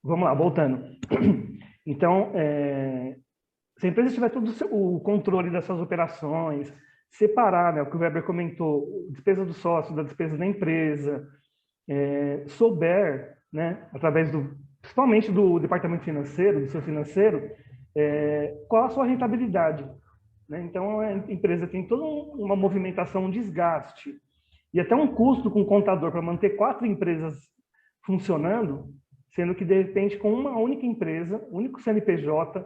Vamos lá, voltando. Então, se a empresa tiver todo o controle das suas operações, separar, né, o que o Weber comentou, despesa do sócio da despesa da empresa, souber, né, através principalmente do departamento financeiro, do seu financeiro, qual a sua rentabilidade. Né? Então, a empresa tem toda uma movimentação, um desgaste, e até um custo com o contador para manter 4 empresas funcionando, sendo que, de repente, com uma única empresa, um único CNPJ,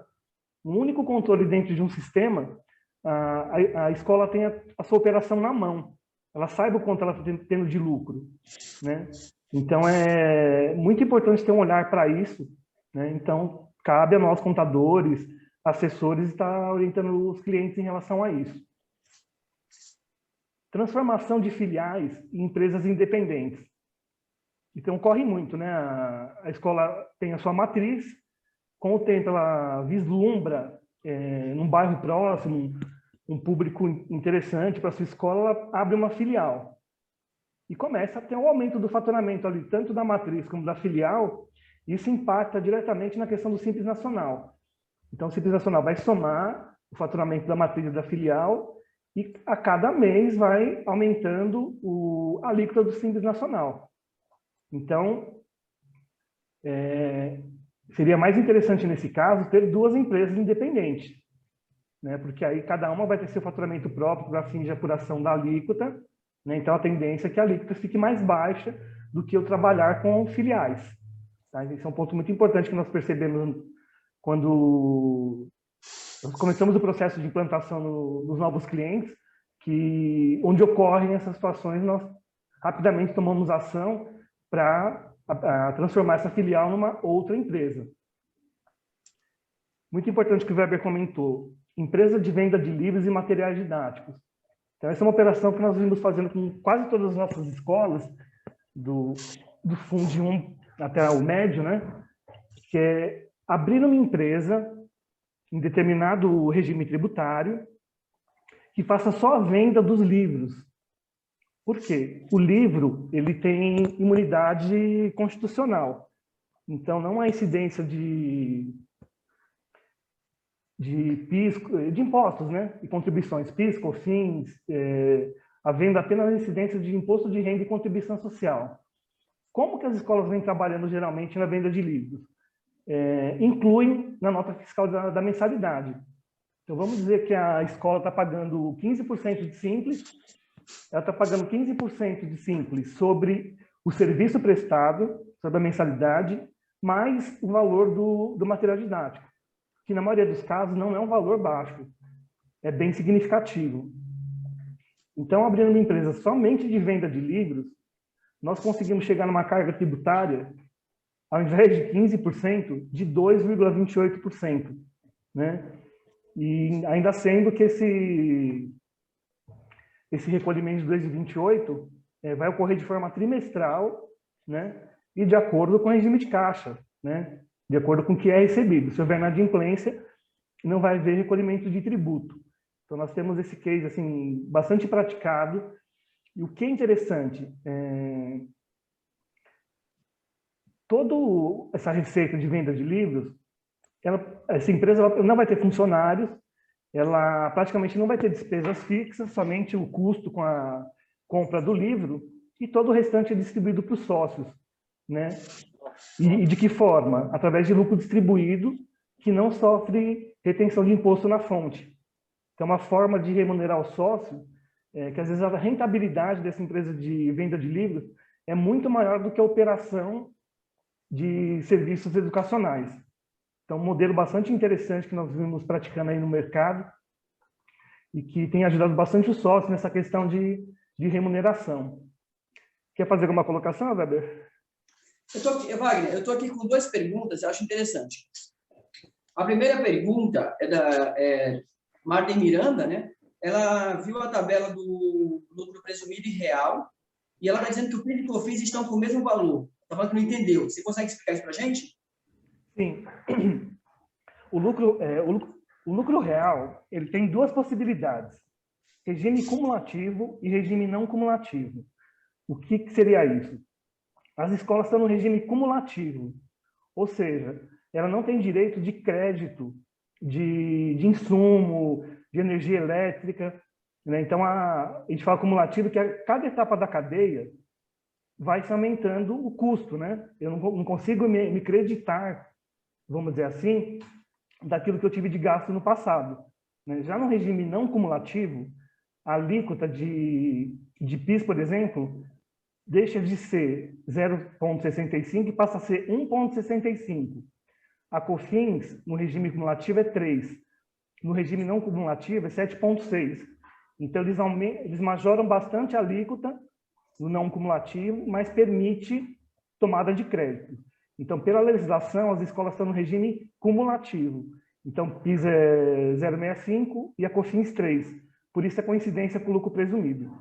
um único controle dentro de um sistema, a escola tem a sua operação na mão. Ela saiba o quanto ela está tendo de lucro. Né? Então, é muito importante ter um olhar para isso. Né? Então, cabe a nós, contadores, assessores, estar orientando os clientes em relação a isso. Transformação de filiais em empresas independentes. Então, corre muito, né? A escola tem a sua matriz, com o tempo ela vislumbra, num bairro próximo, um público interessante para a sua escola, ela abre uma filial. E começa a ter um aumento do faturamento ali, tanto da matriz como da filial, e isso impacta diretamente na questão do Simples Nacional. Então, o Simples Nacional vai somar o faturamento da matriz e da filial, e a cada mês vai aumentando a alíquota do Simples Nacional. Então, seria mais interessante, nesse caso, ter 2 empresas independentes, né? Porque aí cada uma vai ter seu faturamento próprio para fim de apuração da alíquota, né? Então, a tendência é que a alíquota fique mais baixa do que eu trabalhar com filiais. Tá? Esse é um ponto muito importante que nós percebemos quando nós começamos o processo de implantação nos novos clientes, que onde ocorrem essas situações, nós rapidamente tomamos ação para transformar essa filial numa outra empresa. Muito importante que o Weber comentou, empresa de venda de livros e materiais didáticos. Então, essa é uma operação que nós vimos fazendo com quase todas as nossas escolas, do Fundo 1 até o médio, né? Que é abrir uma empresa em determinado regime tributário que faça só a venda dos livros. Por quê? O livro ele tem imunidade constitucional. Então, não há incidência de impostos, né? E contribuições, PIS, COFINS, havendo apenas a incidência de imposto de renda e contribuição social. Como que as escolas vêm trabalhando geralmente na venda de livros? Incluem na nota fiscal da mensalidade. Então, vamos dizer que a escola está pagando 15% de simples, ela está pagando 15% de simples sobre o serviço prestado, sobre a mensalidade, mais o valor do material didático, que na maioria dos casos não é um valor baixo, é bem significativo. Então, abrindo uma empresa somente de venda de livros, nós conseguimos chegar numa carga tributária, ao invés de 15%, de 2,28%, né? E ainda sendo que esse recolhimento de 2,28 vai ocorrer de forma trimestral, né? E de acordo com o regime de caixa, né? De acordo com o que é recebido. Se houver inadimplência, não vai haver recolhimento de tributo. Então, nós temos esse case assim, bastante praticado. E o que é interessante, toda essa receita de venda de livros, essa empresa não vai ter funcionários, ela praticamente não vai ter despesas fixas, somente o custo com a compra do livro, e todo o restante é distribuído para os sócios. Né? E de que forma? Através de lucro distribuído, que não sofre retenção de imposto na fonte. Então, uma forma de remunerar o sócio, que às vezes a rentabilidade dessa empresa de venda de livros é muito maior do que a operação de serviços educacionais. Então, um modelo bastante interessante que nós vimos praticando aí no mercado e que tem ajudado bastante o sócio nessa questão de remuneração. Quer fazer alguma colocação, Weber? Wagner, eu estou aqui com 2 perguntas, eu acho interessante. A primeira pergunta é da Marta Miranda, né? Ela viu a tabela do lucro presumido e real e ela está dizendo que o PIS e COFINS estão com o mesmo valor. Está falando que não entendeu. Você consegue explicar isso para a gente? Sim. O lucro real ele tem 2 possibilidades: regime cumulativo e regime não cumulativo. O que seria isso? As escolas estão no regime cumulativo, ou seja, ela não tem direito de crédito, de insumo, de energia elétrica, né? Então, a gente fala acumulativo, que a cada etapa da cadeia vai se aumentando o custo, né? Eu não consigo me creditar, vamos dizer assim, daquilo que eu tive de gasto no passado, né? Já no regime não cumulativo, a alíquota de PIS, por exemplo, deixa de ser 0,65 e passa a ser 1,65. A COFINS, no regime cumulativo, é 3. No regime não cumulativo, é 7,6. Então, eles majoram bastante a alíquota no não cumulativo, mas permite tomada de crédito. Então, pela legislação, as escolas estão no regime cumulativo. Então, PIS é 0,65 e a COFINS 3. Por isso, a coincidência com o lucro presumido.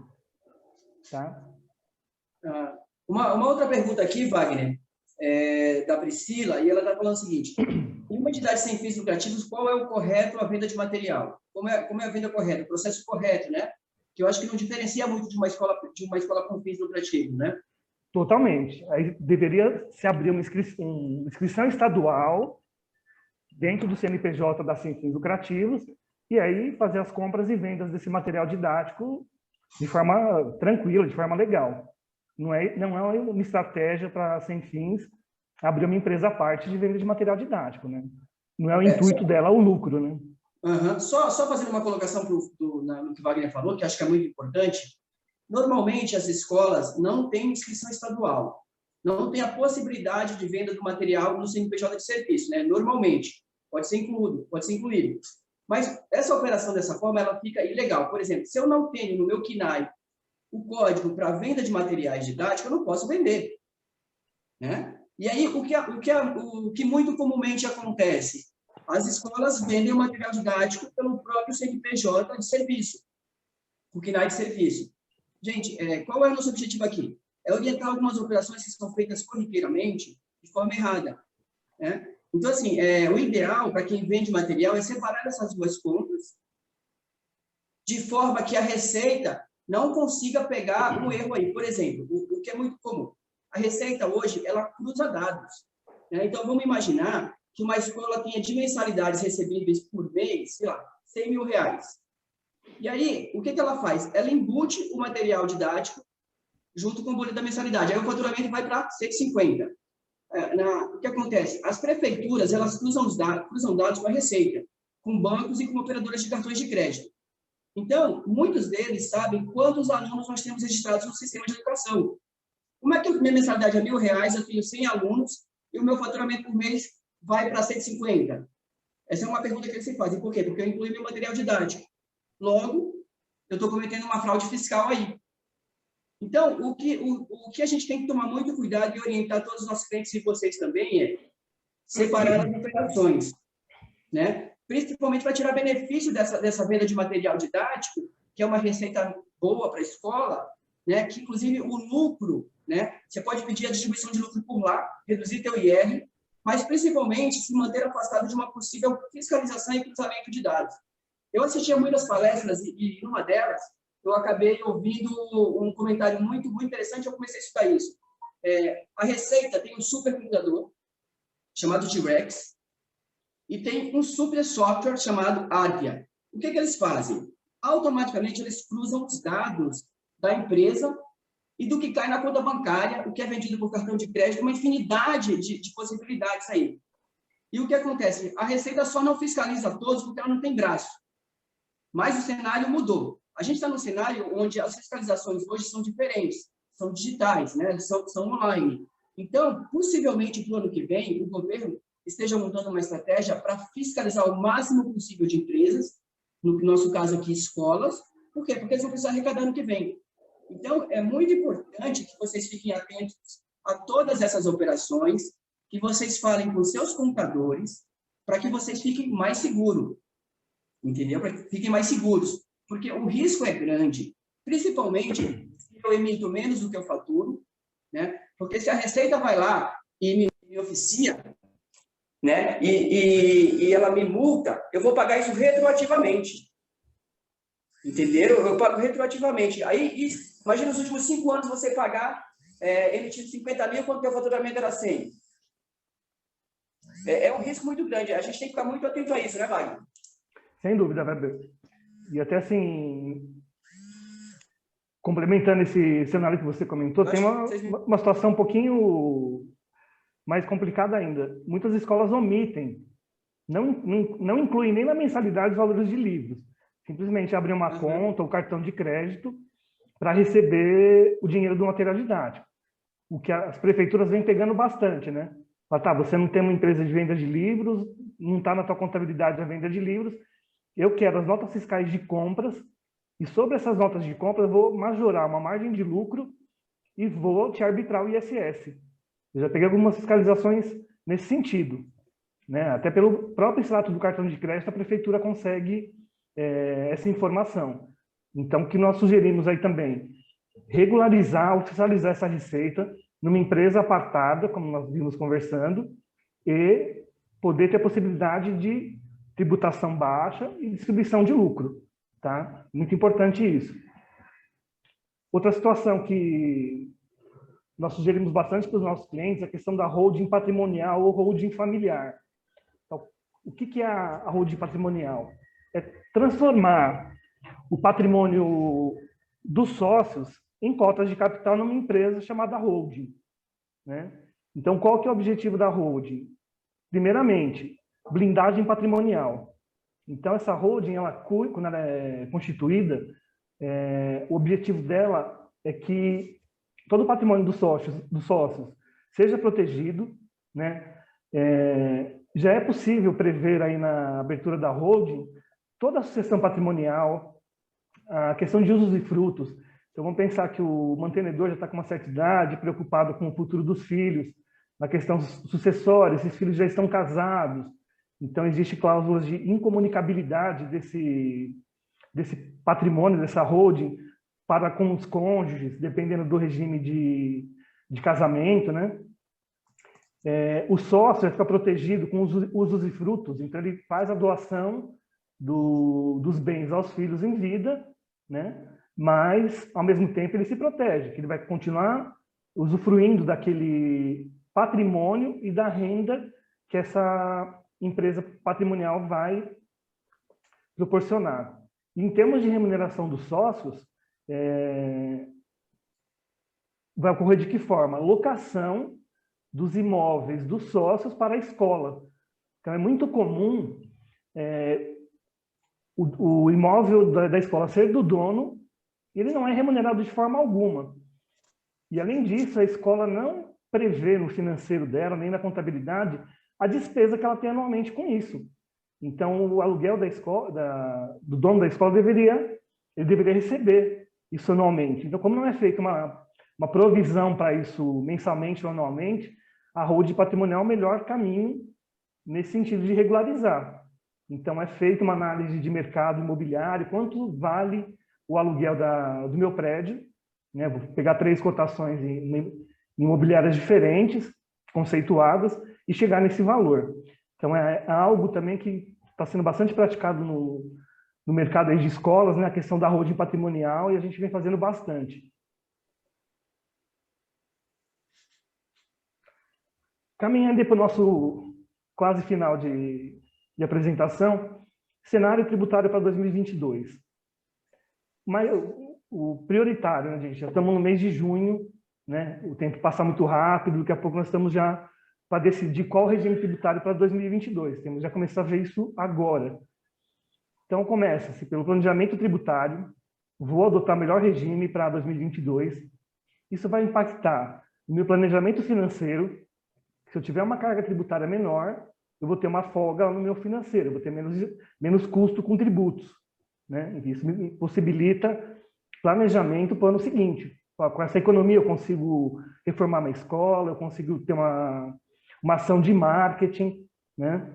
Tá? Uma outra pergunta aqui, Wagner, da Priscila, e ela está falando o seguinte: em uma entidade sem fins lucrativos, qual é o correto a venda de material? Como é a venda correta? O processo correto, né? Que eu acho que não diferencia muito de uma escola com fins lucrativos, né? Totalmente. Aí deveria se abrir uma inscrição estadual dentro do CNPJ da sem fins lucrativos e aí fazer as compras e vendas desse material didático de forma tranquila, de forma legal. Não é uma estratégia para sem fins abrir uma empresa à parte de venda de material didático, né? Não é o intuito dela o lucro, né? Uhum. Só fazendo uma colocação no que o Wagner falou, que acho que é muito importante. Normalmente, as escolas não têm inscrição estadual, não tem a possibilidade de venda do material no CNPJ de serviço, né? Normalmente, pode ser incluído. Mas essa operação dessa forma, ela fica ilegal. Por exemplo, se eu não tenho no meu KNAI o código para venda de materiais didáticos, eu não posso vender, né? E aí, o que muito comumente acontece? As escolas vendem o material didático pelo próprio CNPJ de serviço, o KNAI de serviço. Gente, qual é o nosso objetivo aqui? É orientar algumas operações que são feitas corriqueiramente de forma errada, né? Então, assim, o ideal para quem vende material é separar essas duas contas de forma que a Receita não consiga pegar um erro aí. Por exemplo, o que é muito comum. A Receita, hoje, ela cruza dados, né? Então, vamos imaginar que uma escola tenha de mensalidades recebíveis por mês, sei lá, R$100 mil. E aí, o que ela faz? Ela embute o material didático junto com o boleto da mensalidade. Aí o faturamento vai para 150. O que acontece? As prefeituras, elas cruzam dados com a Receita, com bancos e com operadoras de cartões de crédito. Então, muitos deles sabem quantos alunos nós temos registrados no sistema de educação. Como é que a minha mensalidade é R$1.000, eu tenho 100 alunos e o meu faturamento por mês vai para 150? Essa é uma pergunta que eles se fazem. Por quê? Porque eu incluí meu material didático. Logo, eu estou cometendo uma fraude fiscal aí. Então, o que a gente tem que tomar muito cuidado e orientar todos os nossos clientes e vocês também é separar as operações, né? Principalmente para tirar benefício dessa venda de material didático, que é uma receita boa para a escola, né? Que, inclusive, o lucro, né? Você pode pedir a distribuição de lucro por lá, reduzir teu IR, mas, principalmente, se manter afastado de uma possível fiscalização e cruzamento de dados. Eu assistia muitas palestras e numa delas, eu acabei ouvindo um comentário muito, muito interessante, eu comecei a estudar isso. A Receita tem um supercomputador chamado T-Rex e tem um super software chamado Arpia. O que eles fazem? Automaticamente, eles cruzam os dados da empresa e do que cai na conta bancária, o que é vendido por cartão de crédito, uma infinidade de possibilidades aí. E o que acontece? A Receita só não fiscaliza todos porque ela não tem braço. Mas o cenário mudou. A gente está num cenário onde as fiscalizações hoje são diferentes, são digitais, né? são online. Então, possivelmente, para o ano que vem, o governo esteja montando uma estratégia para fiscalizar o máximo possível de empresas, no nosso caso aqui, escolas. Por quê? Porque eles vão precisar arrecadar ano que vem. Então, é muito importante que vocês fiquem atentos a todas essas operações, que vocês falem com seus contadores, para que vocês fiquem mais seguros. Entendeu? Para que fiquem mais seguros. Porque o risco é grande, principalmente se eu emito menos do que eu faturo, né? Porque se a Receita vai lá e me oficia, né? E ela me multa, eu vou pagar isso retroativamente. Entenderam? Eu pago retroativamente. Aí, imagina nos últimos 5 anos você pagar, emitido 50 mil, quando o teu faturamento era 100. É um risco muito grande. A gente tem que ficar muito atento a isso, né, Wagner? Sem dúvida, Weber. E até assim, complementando esse cenário que você comentou, tem uma situação um pouquinho mais complicada ainda. Muitas escolas omitem, não incluem nem na mensalidade os valores de livros. Simplesmente abrem uma conta ou cartão de crédito para receber o dinheiro do material didático. O que as prefeituras vêm pegando bastante, né? Fala, tá, você não tem uma empresa de venda de livros, não está na tua contabilidade a venda de livros, eu quero as notas fiscais de compras, e sobre essas notas de compras eu vou majorar uma margem de lucro e vou te arbitrar o ISS. Eu já peguei algumas fiscalizações nesse sentido, né? Até pelo próprio extrato do cartão de crédito, a prefeitura consegue essa informação. Então, o que nós sugerimos aí também? Regularizar, oficializar essa receita numa empresa apartada, como nós vimos conversando, e poder ter a possibilidade de tributação baixa e distribuição de lucro. Tá? Muito importante isso. Outra situação que nós sugerimos bastante para os nossos clientes é a questão da holding patrimonial ou holding familiar. Então, o que é a holding patrimonial? É transformar o patrimônio dos sócios em cotas de capital numa empresa chamada holding, né? Então, qual que é o objetivo da holding? Primeiramente, blindagem patrimonial. Então, essa holding, quando ela é constituída, o objetivo dela é que todo o patrimônio dos sócios seja protegido, né? Já é possível prever aí na abertura da holding toda a sucessão patrimonial, a questão de usos e frutos. Então, vamos pensar que o mantenedor já está com uma certa idade, preocupado com o futuro dos filhos, na questão sucessória, esses filhos já estão casados, então existe cláusulas de incomunicabilidade desse patrimônio, dessa holding, para com os cônjuges, dependendo do regime de casamento, né? O sócio vai ficar protegido com os usos e frutos, então ele faz a doação dos bens aos filhos em vida, né? Mas, ao mesmo tempo, ele se protege, que ele vai continuar usufruindo daquele patrimônio e da renda que essa empresa patrimonial vai proporcionar. Em termos de remuneração dos sócios, vai ocorrer de que forma? Locação dos imóveis dos sócios para a escola. Então, é muito comum o imóvel da escola ser do dono, e ele não é remunerado de forma alguma. E, além disso, a escola não prevê no financeiro dela, nem na contabilidade, a despesa que ela tem anualmente com isso. Então, o aluguel da escola, do dono da escola ele deveria receber isso anualmente. Então, como não é feita uma provisão para isso mensalmente ou anualmente, a holding patrimonial é o melhor caminho nesse sentido de regularizar. Então, é feita uma análise de mercado imobiliário, quanto vale o aluguel do meu prédio, né? Vou pegar 3 cotações em imobiliárias diferentes, conceituadas, e chegar nesse valor. Então, é algo também que está sendo bastante praticado no mercado aí de escolas, né? A questão da holding patrimonial, e a gente vem fazendo bastante. Caminhando para o nosso quase final de apresentação, cenário tributário para 2022. Mas o prioritário, né, gente? Já estamos no mês de junho, né? O tempo passa muito rápido, daqui a pouco nós estamos já para decidir qual regime tributário para 2022. Temos já começar a ver isso agora. Então, começa-se pelo planejamento tributário, vou adotar o melhor regime para 2022. Isso vai impactar no meu planejamento financeiro. Se eu tiver uma carga tributária menor, eu vou ter uma folga no meu financeiro, eu vou ter menos custo com tributos, né? Isso me possibilita planejamento para o ano seguinte. Com essa economia eu consigo reformar uma escola, eu consigo ter uma ação de marketing, né?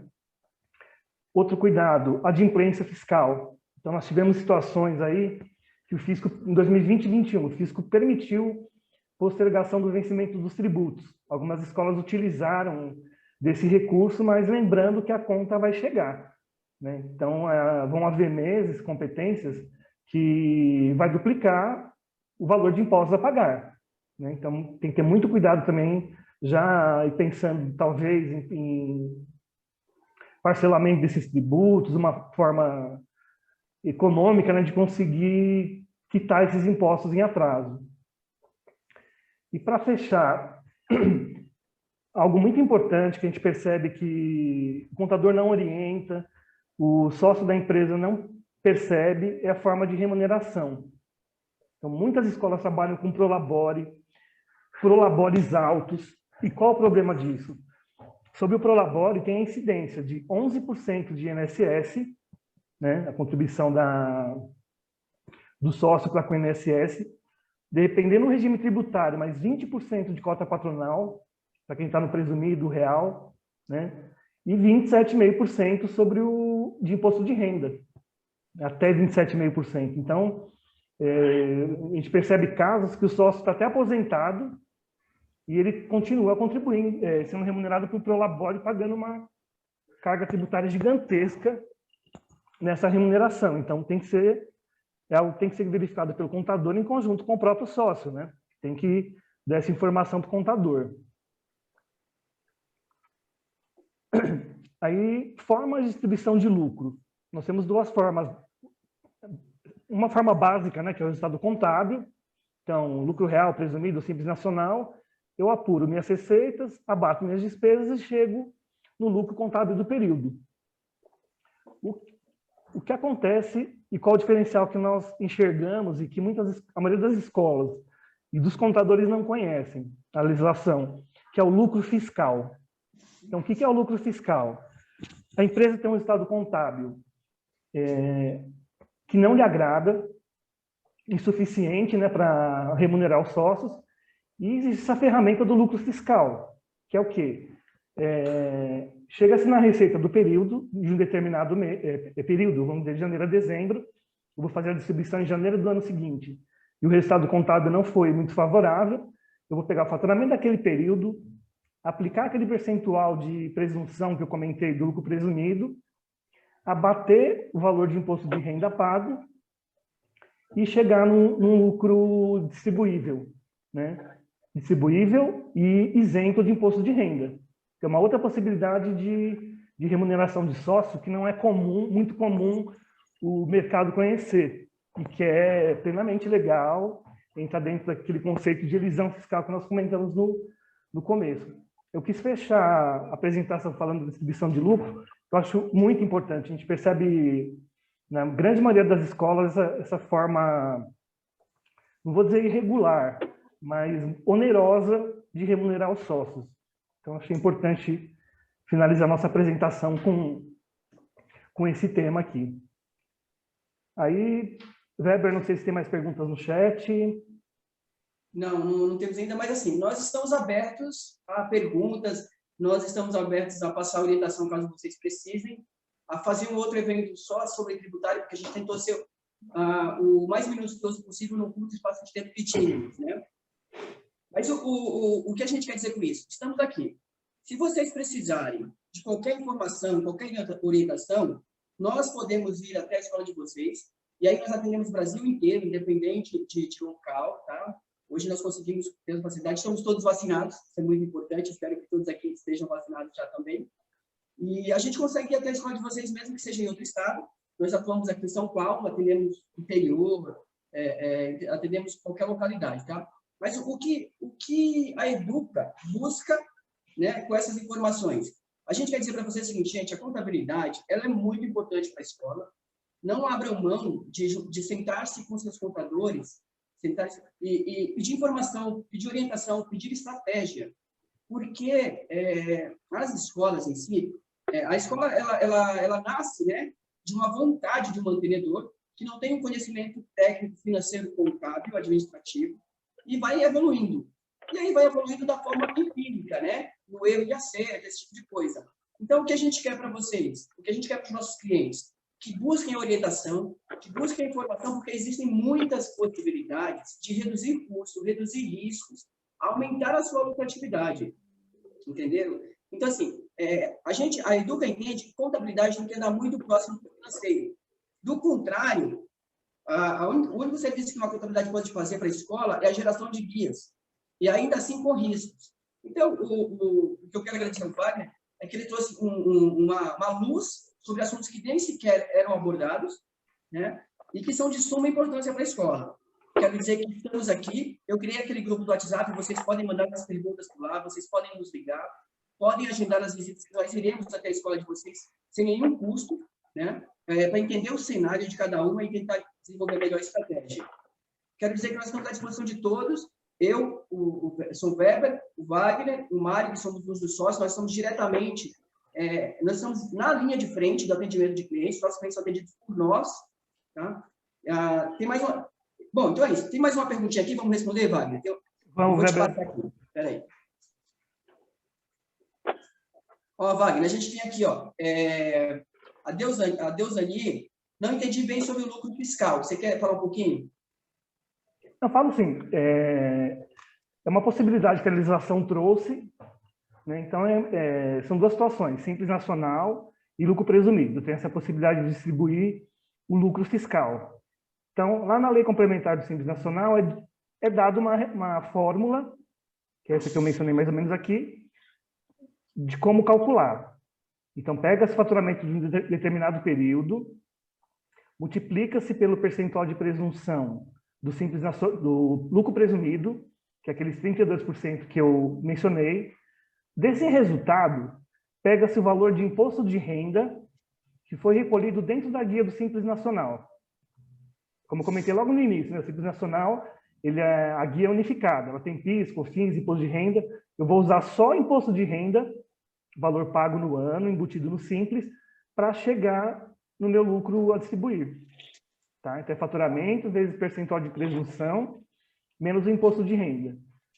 Outro cuidado, adimplência fiscal. Então, nós tivemos situações aí que o fisco, em 2020 e 2021, o fisco permitiu postergação do vencimento dos tributos. Algumas escolas utilizaram desse recurso, mas lembrando que a conta vai chegar, né? Então, vão haver meses, competências, que vai duplicar o valor de impostos a pagar, né? Então, tem que ter muito cuidado também, já pensando, talvez, em parcelamento desses tributos, uma forma econômica, né, de conseguir quitar esses impostos em atraso. E para fechar, algo muito importante que a gente percebe que o contador não orienta, o sócio da empresa não percebe, é a forma de remuneração. Então, muitas escolas trabalham com prolabores altos. E qual o problema disso? Sobre o prolabore tem a incidência de 11% de INSS, né, a contribuição do sócio para com o INSS, dependendo do regime tributário, mais 20% de cota patronal, para quem está no presumido real, né, e 27,5% de imposto de renda, até 27,5%. Então, a gente percebe casos que o sócio está até aposentado e ele continua contribuindo, sendo remunerado por prolabore, pagando uma carga tributária gigantesca nessa remuneração. Então, é algo que tem que ser verificado pelo contador em conjunto com o próprio sócio, né? Tem que dar essa informação para o contador. Aí, forma de distribuição de lucro. Nós temos duas formas. Uma forma básica, né, que é o resultado contábil. Então, lucro real, presumido, simples nacional. Eu apuro minhas receitas, abato minhas despesas e chego no lucro contábil do período. O que acontece e qual o diferencial que nós enxergamos e que a maioria das escolas e dos contadores não conhecem a legislação, que é o lucro fiscal. Então, o que é o lucro fiscal? A empresa tem um resultado contábil que não lhe agrada, insuficiente, né, para remunerar os sócios, e existe essa ferramenta do lucro fiscal, que é o quê? Chega-se na receita do período, de um determinado período, vamos dizer, de janeiro a dezembro, eu vou fazer a distribuição em janeiro do ano seguinte, e o resultado contábil não foi muito favorável, eu vou pegar o faturamento daquele período, aplicar aquele percentual de presunção que eu comentei do lucro presumido, abater o valor de imposto de renda pago e chegar num lucro distribuível, né? Distribuível e isento de imposto de renda. É uma outra possibilidade de remuneração de sócio que não é muito comum o mercado conhecer e que é plenamente legal, entra dentro daquele conceito de elisão fiscal que nós comentamos no começo. Eu quis fechar a apresentação falando da distribuição de lucro, que eu acho muito importante. A gente percebe, na grande maioria das escolas, essa forma, não vou dizer irregular, mas onerosa de remunerar os sócios. Então, achei importante finalizar nossa apresentação com esse tema aqui. Aí, Weber, não sei se tem mais perguntas no chat. Não temos ainda, mas assim, nós estamos abertos a perguntas, nós estamos abertos a passar orientação caso vocês precisem, a fazer um outro evento só sobre tributário, porque a gente tentou ser o mais minucioso possível no curto espaço de tempo que tínhamos, né? Mas o que a gente quer dizer com isso? Estamos aqui. Se vocês precisarem de qualquer informação, qualquer orientação, nós podemos ir até a escola de vocês, e aí nós atendemos o Brasil inteiro, independente de local, tá? Hoje nós conseguimos ter facilidade, estamos todos vacinados, isso é muito importante, espero que todos aqui estejam vacinados já também. E a gente consegue ir até a escola de vocês, mesmo que seja em outro estado. Nós atuamos aqui em São Paulo, atendemos interior, atendemos qualquer localidade, tá? Mas o que a Educa busca, né, com essas informações? A gente quer dizer para vocês o seguinte, gente, a contabilidade ela é muito importante para a escola. Não abram mão de sentar-se com seus contadores, sentar-se e pedir informação, pedir orientação, pedir estratégia. Porque as escolas em si, a escola ela nasce, né, de uma vontade de um mantenedor que não tem um conhecimento técnico, financeiro, contábil, administrativo, e vai evoluindo. E aí vai evoluindo da forma empírica, né? No erro e acerto, esse tipo de coisa. Então, o que a gente quer para vocês? O que a gente quer para os nossos clientes? Que busquem orientação, que busquem informação, porque existem muitas possibilidades de reduzir custos, reduzir riscos, aumentar a sua lucratividade. Entenderam? Então, assim, a Educa entende que contabilidade tem que andar muito próximo do financeiro. Do contrário, o único serviço que uma contabilidade pode fazer para a escola é a geração de guias, e ainda assim com riscos. Então, o que eu quero agradecer ao Wagner é que ele trouxe uma luz sobre assuntos que nem sequer eram abordados, né? E que são de suma importância para a escola. Quero dizer que estamos aqui, eu criei aquele grupo do WhatsApp, vocês podem mandar as perguntas por lá, vocês podem nos ligar, podem agendar as visitas que nós iremos até a escola de vocês sem nenhum custo, né? Para entender o cenário de cada uma e tentar desenvolver a melhor estratégia. Quero dizer que nós estamos à disposição de todos. Eu sou o Weber, o Wagner, o Mário, que somos os dos sócios, nós estamos diretamente, nós estamos na linha de frente do atendimento de clientes, nossos clientes são atendidos por nós. Tá? Tem mais uma... Bom, então é isso. Tem mais uma perguntinha aqui, vamos responder, Wagner? Vamos, vou te Weber. passar aqui. Espera aí. Ó, Wagner, a gente tem aqui, ó, a Deusani, não entendi bem sobre o lucro fiscal. Você quer falar um pouquinho? Eu falo sim. É uma possibilidade que a legislação trouxe, né? Então, são duas situações, Simples Nacional e lucro presumido. Tem essa possibilidade de distribuir o lucro fiscal. Então, lá na Lei Complementar do Simples Nacional é dado uma fórmula, que é essa que eu mencionei mais ou menos aqui, de como calcular. Então, pega-se o faturamento de um determinado período, multiplica-se pelo percentual de presunção do lucro presumido, que é aqueles 32% que eu mencionei. Desse resultado, pega-se o valor de imposto de renda que foi recolhido dentro da guia do Simples Nacional. Como eu comentei logo no início, né, o Simples Nacional, a guia é unificada, ela tem PIS, COFINS, imposto de renda. Eu vou usar só imposto de renda, valor pago no ano, embutido no Simples, para chegar no meu lucro a distribuir. Tá? Então, é faturamento vezes percentual de presunção, menos o imposto de renda.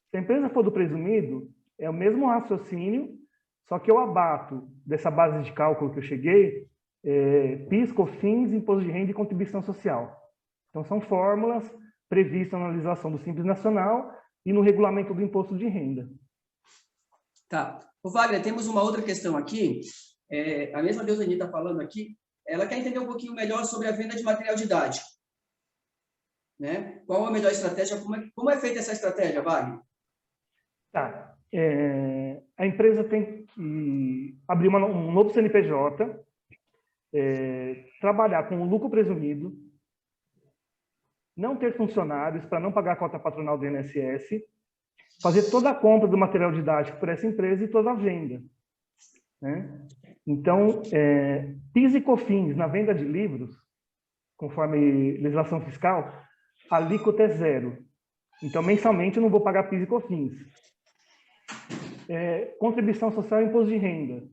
Se a empresa for do presumido, é o mesmo raciocínio, só que eu abato dessa base de cálculo que eu cheguei, PIS, COFINS, imposto de renda e contribuição social. Então, são fórmulas previstas na legislação do Simples Nacional e no regulamento do imposto de renda. Tá. Ô, Wagner, temos uma outra questão aqui. A mesma Deusani está falando aqui. Ela quer entender um pouquinho melhor sobre a venda de material didático. Né? Qual a melhor estratégia? Como é feita essa estratégia, Wagner? Tá. A empresa tem que abrir um novo CNPJ, trabalhar com o lucro presumido, não ter funcionários para não pagar a cota patronal do INSS, fazer toda a compra do material didático por essa empresa e toda a venda. Né? Então, PIS e COFINS na venda de livros, conforme legislação fiscal, a alíquota é 0. Então, mensalmente, eu não vou pagar PIS e COFINS. Contribuição social e imposto de renda.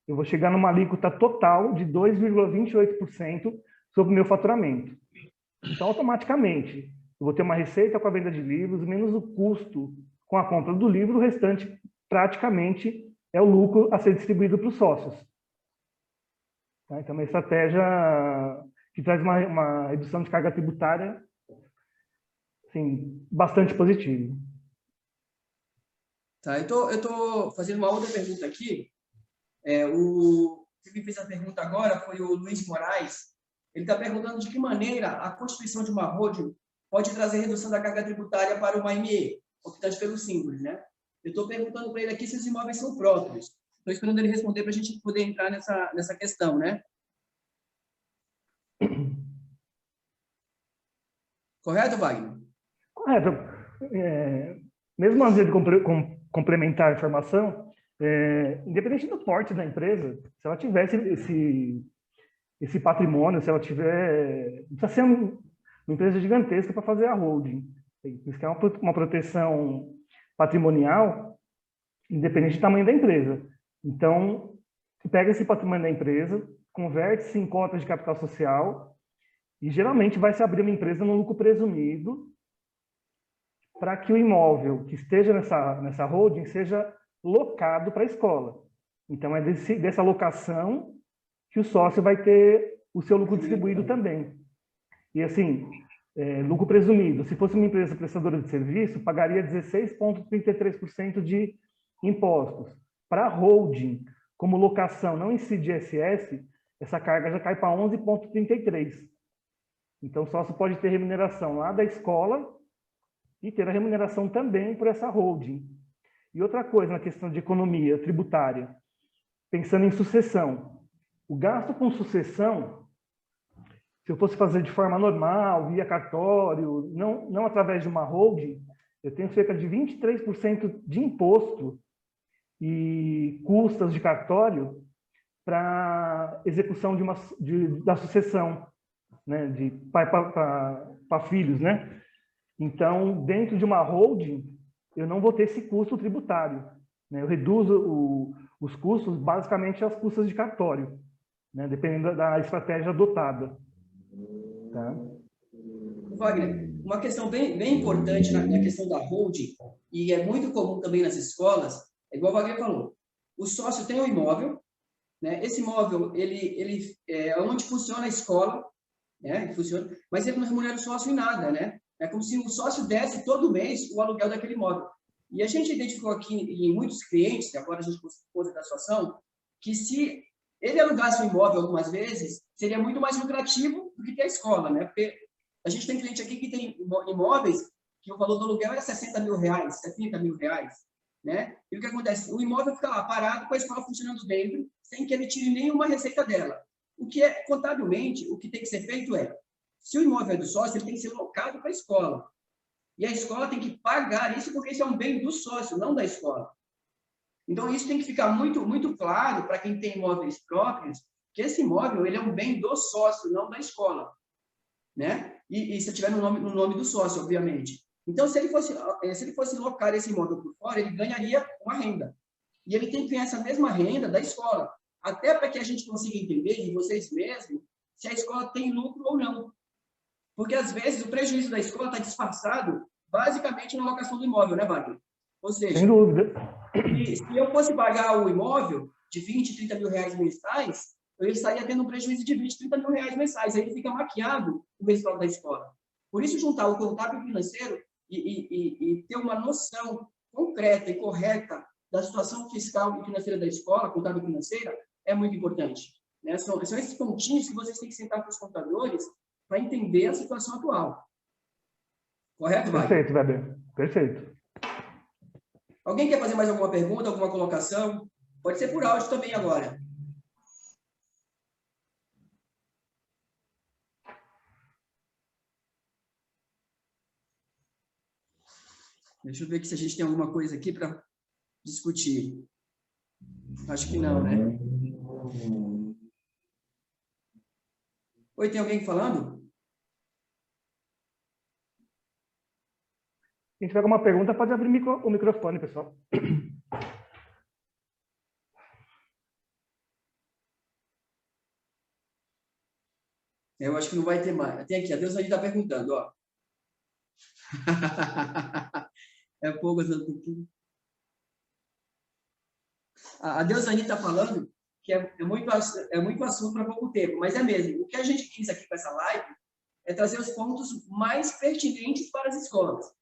Eu vou chegar numa alíquota total de 2,28% sobre o meu faturamento. Então, automaticamente, eu vou ter uma receita com a venda de livros, menos o custo com a compra do livro, o restante, praticamente, é o lucro a ser distribuído para os sócios. Tá? Então, é uma estratégia que traz uma redução de carga tributária assim, bastante positiva. Tá, eu tô fazendo uma outra pergunta aqui. Quem me fez a pergunta agora foi o Luiz Moraes. Ele está perguntando de que maneira a constituição de uma holding pode trazer redução da carga tributária para uma ME, optante pelo Simples, né? Eu estou perguntando para ele aqui se os imóveis são próprios. Estou esperando ele responder para a gente poder entrar nessa questão, né? Correto, Wagner? Correto. Mesmo antes de complementar a informação, independente do porte da empresa, se ela tivesse esse patrimônio, se ela tiver... Não precisa ser uma empresa gigantesca para fazer a holding. Isso que é uma proteção patrimonial, independente do tamanho da empresa. Então, você pega esse patrimônio da empresa, converte-se em cotas de capital social e, geralmente, vai se abrir uma empresa no lucro presumido para que o imóvel que esteja nessa holding seja locado para a escola. Então, é dessa locação que o sócio vai ter o seu lucro distribuído também. E, assim, lucro presumido, se fosse uma empresa prestadora de serviço, pagaria 16,33% de impostos. Para a holding, como locação, não incide ISS, essa carga já cai para 11,33%. Então, o sócio pode ter remuneração lá da escola e ter a remuneração também por essa holding. E outra coisa, na questão de economia tributária, pensando em sucessão. O gasto com sucessão, se eu fosse fazer de forma normal, via cartório, não através de uma holding, eu tenho cerca de 23% de imposto e custas de cartório para execução da sucessão, né, de pai para filhos, né? Então, dentro de uma holding, eu não vou ter esse custo tributário, né? Eu reduzo os custos basicamente às custas de cartório, né, dependendo da estratégia adotada. Tá? Wagner, uma questão bem importante na questão da holding, e é muito comum também nas escolas, é igual o Wagner falou, o sócio tem um imóvel, né? Esse imóvel, ele é onde funciona a escola, né? Funciona, mas ele não remunera o sócio em nada, né? É como se o sócio desse todo mês o aluguel daquele imóvel. E a gente identificou aqui em muitos clientes, que agora a gente pôs da situação, que se ele alugasse um imóvel algumas vezes, seria muito mais lucrativo do que a escola, né? Porque a gente tem cliente aqui que tem imóveis que o valor do aluguel é 60 mil reais, 70 mil reais, né? E o que acontece? O imóvel fica lá parado com a escola funcionando dentro, sem que ele tire nenhuma receita dela. O que é, contabilmente, o que tem que ser feito é, se o imóvel é do sócio, ele tem que ser locado para a escola. E a escola tem que pagar isso, porque isso é um bem do sócio, não da escola. Então, isso tem que ficar muito claro para quem tem imóveis próprios, que esse imóvel ele é um bem do sócio, não da escola, né? E se tiver no nome do sócio, obviamente. Então, se ele fosse locar esse imóvel por fora, ele ganharia uma renda. E ele tem que ganhar essa mesma renda da escola, até para que a gente consiga entender, e vocês mesmos, se a escola tem lucro ou não. Porque, às vezes, o prejuízo da escola está disfarçado basicamente na locação do imóvel, né, Wagner? Ou seja, sem dúvida. Se eu fosse pagar o imóvel de 20, 30 mil reais mensais, eu estaria tendo um prejuízo de 20, 30 mil reais mensais. Aí fica maquiado o resultado da escola. Por isso, juntar o contábil financeiro e ter uma noção concreta e correta da situação fiscal e financeira da escola, contábil financeira, é muito importante. Né? São esses pontinhos que vocês têm que sentar com os contadores para entender a situação atual. Correto, Wagner? Perfeito, Weber. Perfeito. Alguém quer fazer mais alguma pergunta, alguma colocação? Pode ser por áudio também agora. Deixa eu ver aqui se a gente tem alguma coisa aqui para discutir. Acho que não, né? Oi, tem alguém falando? Quem tiver alguma pergunta, pode abrir o microfone, pessoal. Eu acho que não vai ter mais. Tem aqui, a Deus está perguntando, ó. É pouco. A Deusani está falando que é muito assunto para pouco tempo, mas é mesmo. O que a gente quis aqui com essa live é trazer os pontos mais pertinentes para as escolas.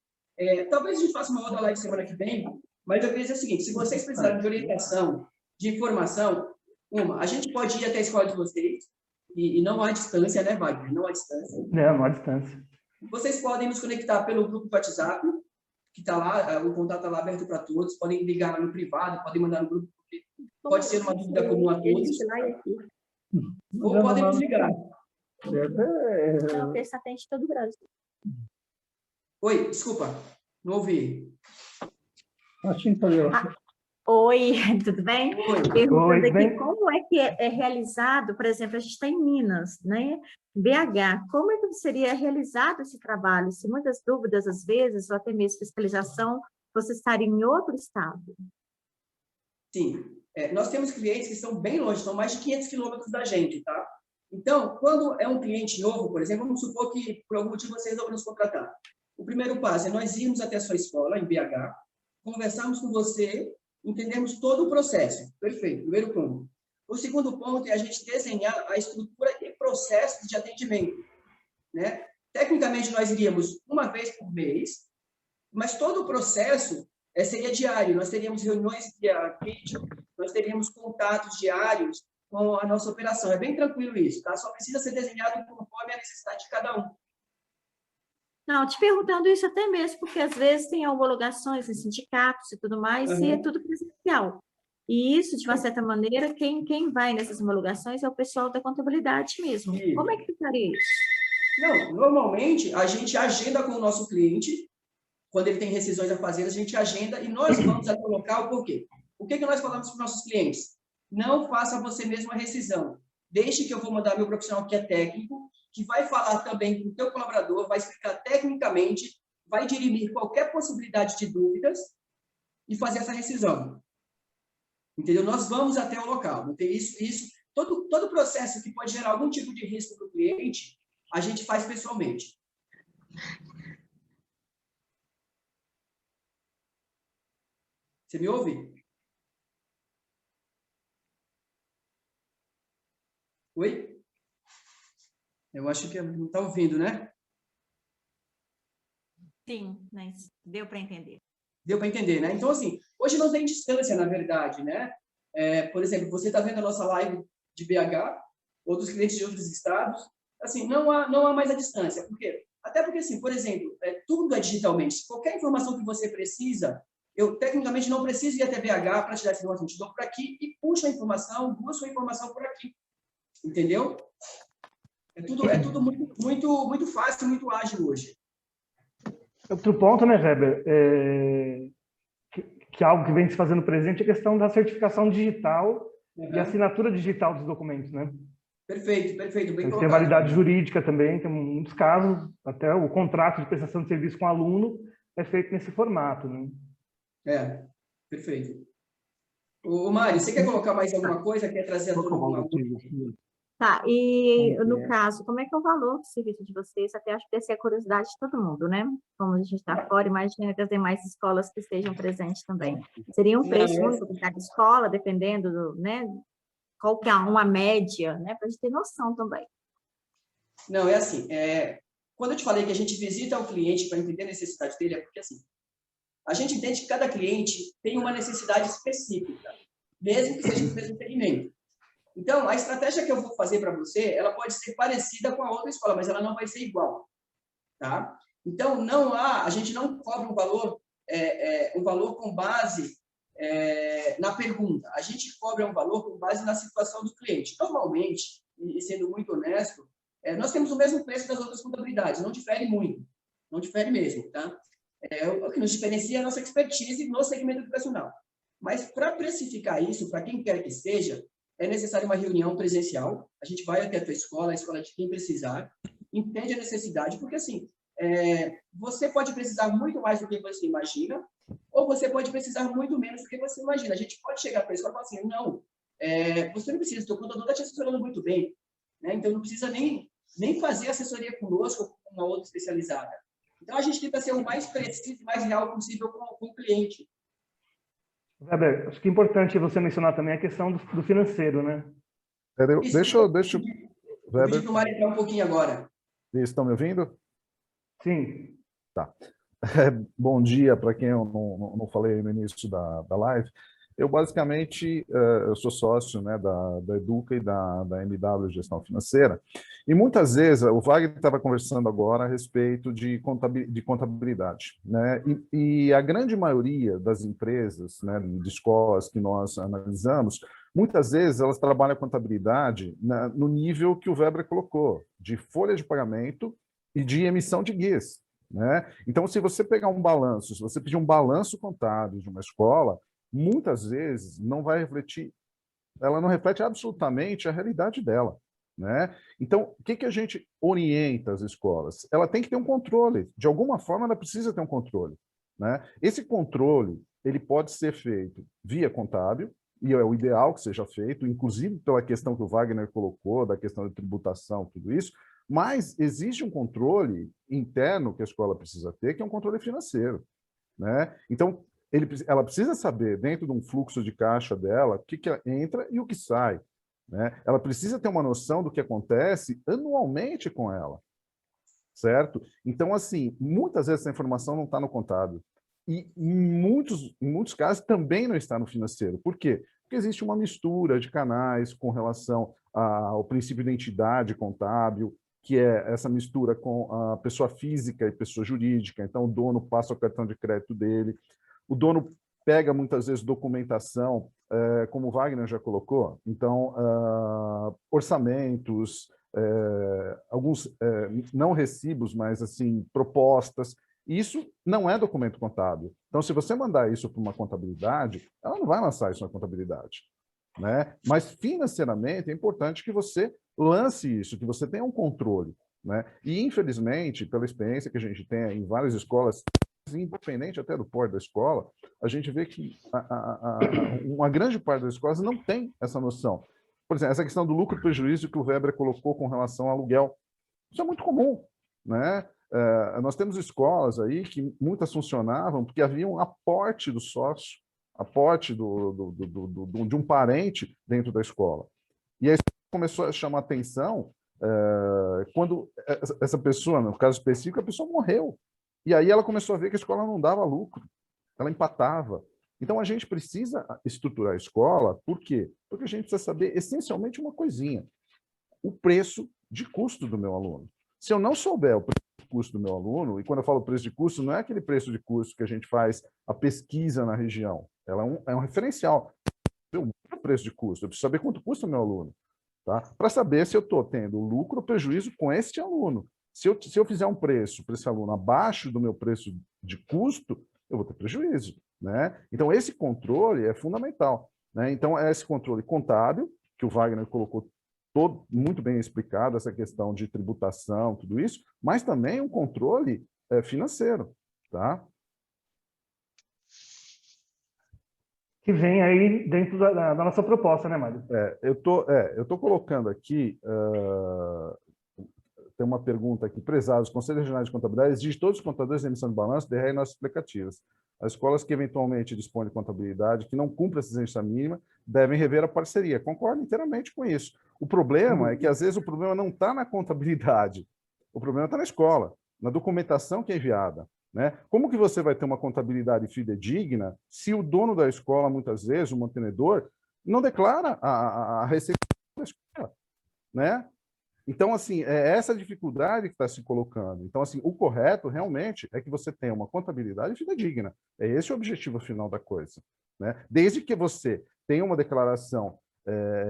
Talvez a gente faça uma outra live semana que vem, mas eu queria dizer o seguinte, se vocês precisarem de orientação, de informação, a gente pode ir até a escola de vocês, e não há distância, né, Wagner? Não há distância. Não há distância. Vocês podem nos conectar pelo grupo do WhatsApp, que está lá, o contato está lá aberto para todos, podem ligar no privado, podem mandar no grupo, porque pode ser uma dúvida comum a todos. Ou podem nos ligar. Não, está atende todo o Brasil. Oi, desculpa, não ouvi. Oi, tudo bem? Oi. Perguntando aqui como é que é realizado, por exemplo, a gente está em Minas, né? BH, como é que seria realizado esse trabalho? Se muitas dúvidas, às vezes, ou até mesmo fiscalização, você estaria em outro estado? Sim, nós temos clientes que estão bem longe, estão mais de 500 quilômetros da gente, tá? Então, quando é um cliente novo, por exemplo, vamos supor que por algum motivo vocês vão nos contratar. O primeiro passo é nós irmos até a sua escola, em BH, conversarmos com você, entendermos todo o processo. Perfeito, primeiro ponto. O segundo ponto é a gente desenhar a estrutura e processos de atendimento, né? Tecnicamente, nós iríamos uma vez por mês, mas todo o processo seria diário. Nós teríamos reuniões via vídeo, nós teríamos contatos diários com a nossa operação. É bem tranquilo isso, tá? Só precisa ser desenhado conforme a necessidade de cada um. Não, te perguntando isso até mesmo, porque às vezes tem homologações em sindicatos e tudo mais, e é tudo presencial. E isso, de uma certa maneira, quem vai nessas homologações é o pessoal da contabilidade mesmo. Sim. Como é que ficaria isso? Não, normalmente a gente agenda com o nosso cliente, quando ele tem rescisões a fazer, a gente agenda e nós vamos até o local, por quê? O que nós falamos para os nossos clientes? Não faça você mesmo a rescisão. Deixe que eu vou mandar meu profissional que é técnico, que vai falar também com o teu colaborador, vai explicar tecnicamente, vai dirimir qualquer possibilidade de dúvidas e fazer essa rescisão. Entendeu? Nós vamos até o local. Não tem isso. Todo processo que pode gerar algum tipo de risco para o cliente, a gente faz pessoalmente. Você me ouve? Oi? Eu acho que não está ouvindo, né? Sim, mas deu para entender. Deu para entender, né? Então, assim, hoje não tem distância, na verdade, né? Por exemplo, você está vendo a nossa live de BH, outros clientes de outros estados, assim, não há mais a distância. Por quê? Até porque, assim, por exemplo, tudo é digitalmente. Qualquer informação que você precisa, eu tecnicamente não preciso ir até BH para te dar essa informação. Te dou por aqui e puxo a informação, busco a informação por aqui. Entendeu? É tudo muito fácil, muito ágil hoje. Outro ponto, né, Weber, que algo que vem se fazendo presente é a questão da certificação digital e assinatura digital dos documentos, né? Perfeito, bem colocado. Tem validade jurídica também, tem muitos casos, até o contrato de prestação de serviço com o aluno é feito nesse formato, né? Perfeito. Ô, Mário, você quer colocar mais alguma coisa? Quer trazer a turma alguma coisa? Tá, e no caso, como é que é o valor do serviço de vocês? Até acho que deve ser a curiosidade de todo mundo, né? Como a gente está fora, imagina que as demais escolas que estejam presentes também. Seria um preço único para cada escola, dependendo do, né? Qual que é uma média, né? Para a gente ter noção também. Não, é assim, quando eu te falei que a gente visita o cliente para entender a necessidade dele, é porque assim, a gente entende que cada cliente tem uma necessidade específica, mesmo que seja do mesmo segmento. Então, a estratégia que eu vou fazer para você, ela pode ser parecida com a outra escola, mas ela não vai ser igual, tá? Então, a gente não cobra um valor com base na pergunta. A gente cobra um valor com base na situação do cliente. Normalmente, e sendo muito honesto, nós temos o mesmo preço das outras contabilidades, não difere muito, não difere mesmo, tá? O que nos diferencia é a nossa expertise no segmento educacional. Mas para precificar isso, para quem quer que seja, é necessário uma reunião presencial. A gente vai até a tua escola, a escola de quem precisar, entende a necessidade, porque assim, você pode precisar muito mais do que você imagina, ou você pode precisar muito menos do que você imagina. A gente pode chegar para a escola e falar assim, não, você não precisa, o teu contador está te assessorando muito bem, né? Então não precisa nem fazer assessoria conosco ou com uma outra especializada. Então a gente tenta ser o mais preciso e mais real possível com o cliente. Weber, acho que é importante você mencionar também a questão do financeiro, né? Deixa eu... Vou pedir para o Mário entrar um pouquinho agora. Estão me ouvindo? Sim. Tá. Bom dia para quem eu não falei no início da live. Eu, basicamente, eu sou sócio, né, da Educa e da MW Gestão Financeira, e muitas vezes, o Wagner estava conversando agora a respeito de contabilidade, né, e a grande maioria das empresas, né, de escolas que nós analisamos, muitas vezes elas trabalham a contabilidade no nível que o Weber colocou, de folha de pagamento e de emissão de guias, né? Então, se você pegar um balanço, se você pedir um balanço contábil de uma escola, muitas vezes ela não reflete absolutamente a realidade dela, né? Então, o que a gente orienta as escolas? Ela tem que ter um controle, de alguma forma ela precisa ter um controle, né? Esse controle, ele pode ser feito via contábil, e é o ideal que seja feito, inclusive pela questão que o Wagner colocou, da questão de tributação, tudo isso, mas existe um controle interno que a escola precisa ter, que é um controle financeiro, né? Então, ela precisa saber, dentro de um fluxo de caixa dela, o que entra e o que sai, né? Ela precisa ter uma noção do que acontece anualmente com ela, certo? Então, assim, muitas vezes essa informação não está no contábil. E em muitos casos também não está no financeiro. Por quê? Porque existe uma mistura de canais com relação ao princípio de identidade contábil, que é essa mistura com a pessoa física e pessoa jurídica. Então, o dono passa o cartão de crédito dele, o dono pega muitas vezes documentação como o Wagner já colocou, então, orçamentos, alguns não recibos, mas assim, propostas, isso não é documento contábil. Então, se você mandar isso para uma contabilidade, ela não vai lançar isso na contabilidade, né? Mas financeiramente é importante que você lance isso, que você tenha um controle, né? E, infelizmente, pela experiência que a gente tem em várias escolas, independente até do porte da escola, a gente vê que uma grande parte das escolas não tem essa noção. Por exemplo, essa questão do lucro e prejuízo que o Weber colocou com relação ao aluguel. Isso é muito comum, né? Nós temos escolas aí que muitas funcionavam porque havia um aporte do sócio, aporte de um parente dentro da escola. E aí começou a chamar atenção quando essa pessoa, no caso específico, a pessoa morreu. E aí ela começou a ver que a escola não dava lucro, ela empatava. Então, a gente precisa estruturar a escola, por quê? Porque a gente precisa saber, essencialmente, uma coisinha: o preço de custo do meu aluno. Se eu não souber o preço de custo do meu aluno, e quando eu falo preço de custo, não é aquele preço de custo que a gente faz a pesquisa na região, ela é um referencial. O preço de custo, eu preciso saber quanto custa o meu aluno, tá? Para saber se eu estou tendo lucro ou prejuízo com este aluno. Se eu fizer um preço para esse aluno abaixo do meu preço de custo, eu vou ter prejuízo, né? Então, esse controle é fundamental, né? Então, é esse controle contábil, que o Wagner colocou muito bem explicado, essa questão de tributação, tudo isso, mas também um controle financeiro, tá? Que vem aí dentro da nossa proposta, né, Mário? Eu tô colocando aqui, tem uma pergunta aqui: prezados, Conselho Regional de Contabilidade exige todos os contadores de emissão de balanço derem nossas explicativas. As escolas que eventualmente dispõem de contabilidade, que não cumprem essa exigência mínima, devem rever a parceria. Concordo inteiramente com isso. O problema é que, às vezes, o problema não está na contabilidade, o problema está na escola, na documentação que é enviada, né? Como que você vai ter uma contabilidade fidedigna se o dono da escola, muitas vezes, o mantenedor, não declara a receita da escola, né? Então, assim, é essa dificuldade que está se colocando. Então, assim, o correto, realmente, é que você tenha uma contabilidade fidedigna. É esse o objetivo final da coisa, né? Desde que você tenha uma declaração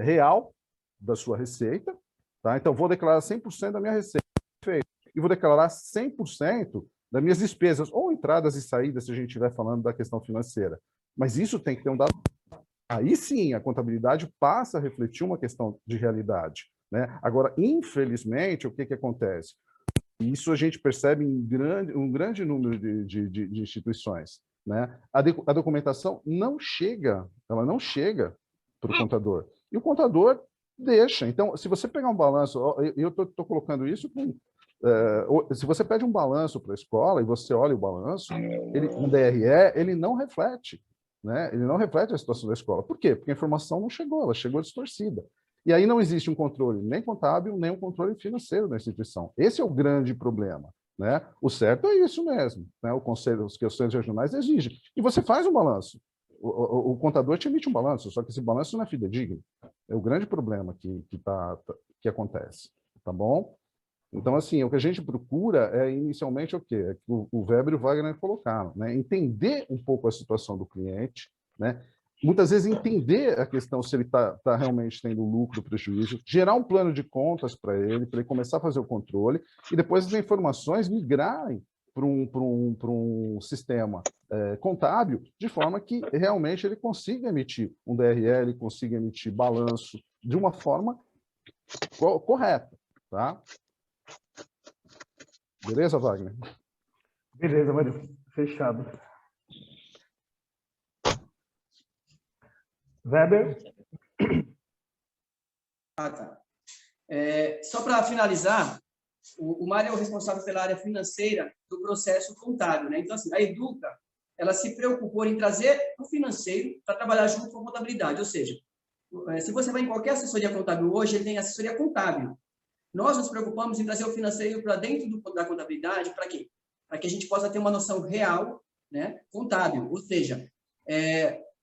real da sua receita, tá? Então, vou declarar 100% da minha receita, perfeito, e vou declarar 100% das minhas despesas, ou entradas e saídas, se a gente estiver falando da questão financeira. Mas isso tem que ter um dado. Aí sim, a contabilidade passa a refletir uma questão de realidade, né? Agora, infelizmente, o que acontece? Isso a gente percebe em um grande número de instituições, né? A documentação não chega, ela não chega para o contador. E o contador deixa. Então, se você pegar um balanço, eu estou colocando isso com... se você pede um balanço para a escola e você olha o balanço, um DRE, ele não reflete, né? Ele não reflete a situação da escola. Por quê? Porque a informação não chegou, ela chegou distorcida. E aí não existe um controle nem contábil, nem um controle financeiro da instituição. Esse é o grande problema, né? O certo é isso mesmo, né? Os conselhos regionais exigem. E você faz um balanço. O contador te emite um balanço, só que esse balanço não é fidedigno. É o grande problema que acontece, tá bom? Então, assim, o que a gente procura é, inicialmente, o quê? É que o Weber e o Wagner colocaram, né? Entender um pouco a situação do cliente, né? Muitas vezes entender a questão se ele está realmente tendo lucro ou prejuízo, gerar um plano de contas para ele começar a fazer o controle, e depois as informações migrarem para um sistema contábil, de forma que realmente ele consiga emitir um DRE, ele consiga emitir balanço de uma forma correta, tá? Beleza, Wagner? Beleza, Mário. Fechado. Weber? Tá. Só para finalizar, o Mário é o responsável pela área financeira do processo contábil, né? Então, assim, a Educa, ela se preocupou em trazer o financeiro para trabalhar junto com a contabilidade, ou seja, se você vai em qualquer assessoria contábil hoje, ele tem assessoria contábil. Nós nos preocupamos em trazer o financeiro para dentro da contabilidade, para quê? Para que a gente possa ter uma noção real, né, contábil, ou seja,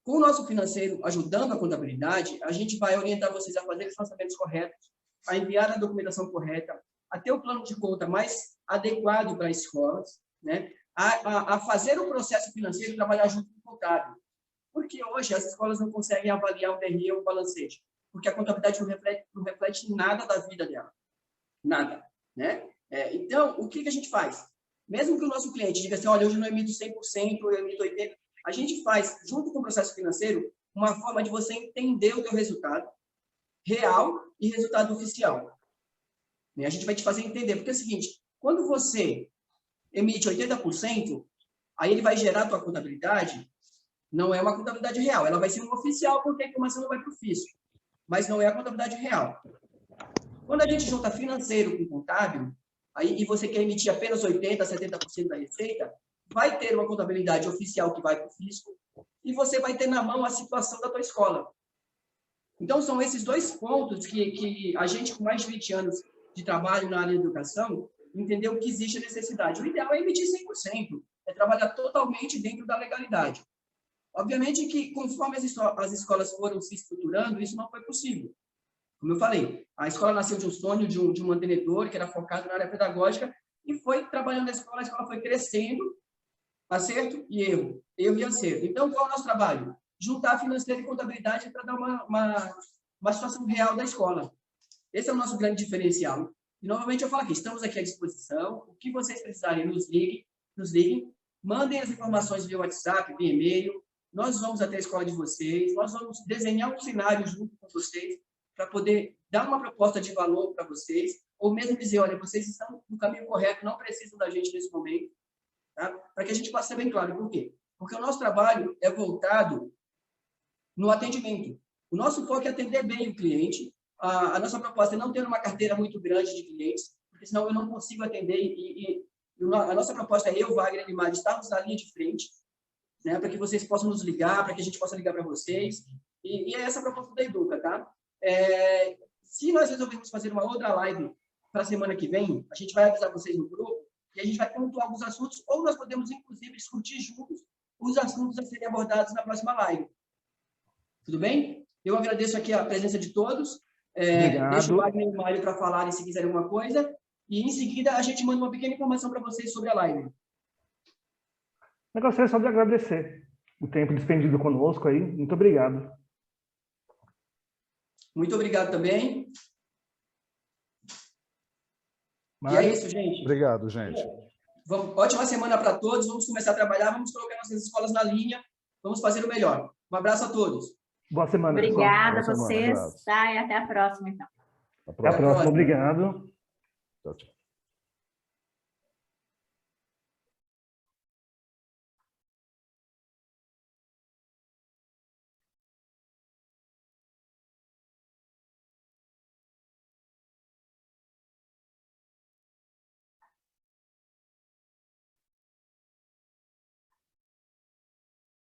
com o nosso financeiro ajudando a contabilidade, a gente vai orientar vocês a fazer os lançamentos corretos, a enviar a documentação correta, a ter o plano de conta mais adequado para as escolas, né? A fazer o processo financeiro e trabalhar junto com o contábil. por que hoje as escolas não conseguem avaliar o DRE ou o balancete? Porque a contabilidade não reflete nada da vida dela. Nada, né? Então, o que a gente faz? Mesmo que o nosso cliente diga assim, olha, hoje eu não emito 100%, eu emito 80%, a gente faz, junto com o processo financeiro, uma forma de você entender o teu resultado real e resultado oficial. A gente vai te fazer entender, porque é o seguinte, quando você emite 80%, aí ele vai gerar a tua contabilidade, não é uma contabilidade real, ela vai ser um oficial, porque a informação não vai para o fisco, mas não é a contabilidade real. Quando a gente junta financeiro com contábil, aí, e você quer emitir apenas 80%, 70% da receita, vai ter uma contabilidade oficial que vai para o fisco e você vai ter na mão a situação da tua escola. Então, são esses dois pontos que a gente, com mais de 20 anos de trabalho na área de educação, entendeu que existe a necessidade. O ideal é emitir 100%, é trabalhar totalmente dentro da legalidade. Obviamente que, conforme as escolas foram se estruturando, isso não foi possível. Como eu falei, a escola nasceu de um sonho de um mantenedor que era focado na área pedagógica e foi trabalhando na escola, a escola foi crescendo, acerto e erro, erro e acerto. Então, qual é o nosso trabalho? Juntar financeiro e contabilidade para dar uma situação real da escola. Esse é o nosso grande diferencial. E, novamente, eu falo aqui, estamos aqui à disposição, o que vocês precisarem, nos liguem, mandem as informações via WhatsApp, via e-mail, nós vamos até a escola de vocês, nós vamos desenhar um cenário junto com vocês, para poder dar uma proposta de valor para vocês, ou mesmo dizer, olha, vocês estão no caminho correto, não precisam da gente nesse momento, tá? Para que a gente possa ser bem claro. Por quê? Porque o nosso trabalho é voltado no atendimento. O nosso foco é atender bem o cliente. A nossa proposta é não ter uma carteira muito grande de clientes, porque senão eu não consigo atender. A nossa proposta é eu, Wagner e Mari, estarmos na linha de frente, né, para que vocês possam nos ligar, para que a gente possa ligar para vocês. E é essa a proposta da Educa, tá? Se nós resolvermos fazer uma outra live para a semana que vem, a gente vai avisar vocês no grupo e a gente vai pontuar alguns assuntos, ou nós podemos, inclusive, discutir juntos os assuntos a serem abordados na próxima live. Tudo bem? Eu agradeço aqui a presença de todos. Deixo o Wagner e o Mário para falarem se quiserem alguma coisa. E, em seguida, a gente manda uma pequena informação para vocês sobre a live. Eu gostaria só de agradecer o tempo despendido conosco aí. Muito obrigado. Muito obrigado também. Mário? E é isso, gente. Obrigado, gente. Ótima semana para todos. Vamos começar a trabalhar, vamos colocar nossas escolas na linha. Vamos fazer o melhor. Um abraço a todos. Boa semana, Obrigada pessoal. a vocês. Tá, e até a próxima, então. Até a próxima. Obrigado. Tchau, tchau.